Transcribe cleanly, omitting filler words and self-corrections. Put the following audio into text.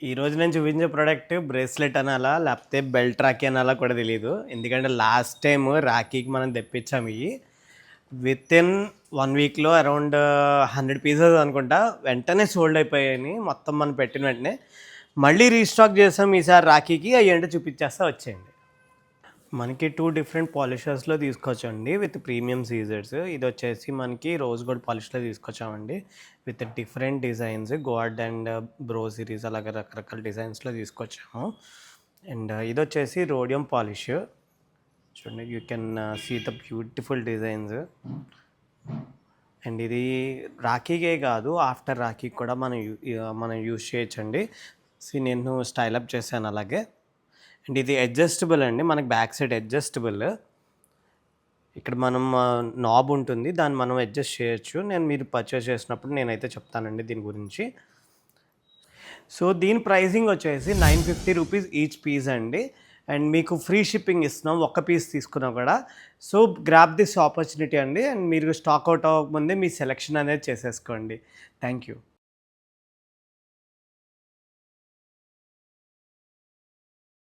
ఈరోజు నేను చూపించే ప్రోడక్ట్ బ్రేస్లెట్ అనాలా లేకపోతే బెల్ట్ రాఖీ అనాలా కూడా తెలియదు. ఎందుకంటే లాస్ట్ టైం రాఖీకి మనం తెప్పించాము ఇవి. విత్ ఇన్ 1 వీక్లో అరౌండ్ 100 పీసెస్ అనుకుంటా వెంటనే సోల్డ్ అయిపోయాయి. మొత్తం మనం పెట్టిన వెంటనే మళ్ళీ రీస్టాక్ చేసాం ఈసారి రాఖీకి. అవి ఏంటో చూపించేస్తా వచ్చేయండి. మనకి 2 డిఫరెంట్ పాలిషర్స్లో తీసుకొచ్చండి విత్ ప్రీమియం సీజర్స్. ఇది వచ్చేసి మనకి రోజ్ గోల్డ్ పాలిష్లో తీసుకొచ్చామండి with different designs, gold and bro series అలాగే రకరకాల డిజైన్స్లో తీసుకొచ్చాము. అండ్ ఇది వచ్చేసి రోడియం పాలిష్. చూడండి, you can see the beautiful designs. And ఇది రాఖీకే కాదు, ఆఫ్టర్ రాఖీకి కూడా మనం యూజ్ చేయొచ్చండి. నేను స్టైలప్ చేశాను అలాగే. అండ్ ఇది అడ్జస్టబుల్ అండి, మనకి బ్యాక్ సైడ్ అడ్జస్టబుల్. ఇక్కడ మనం నాబ్ ఉంటుంది, దాన్ని మనం అడ్జస్ట్ చేయొచ్చు. మీరు పర్చేస్ చేసినప్పుడు నేనైతే చెప్తానండి దీని గురించి. సో దీని ప్రైసింగ్ వచ్చేసి 950 రూపీస్ ఈచ్ పీస్ అండి. అండ్ మీకు ఫ్రీ షిప్పింగ్ ఇస్తున్నాం ఒక్క పీస్ తీసుకున్నా కూడా. సో గ్రాబ్ దిస్ ఆపర్చునిటీ అండి. అండ్ మీరు స్టాక్ అవుట్ అవ్వకముందే మీ సెలెక్షన్ అనేది చేసేసుకోండి. Thank you.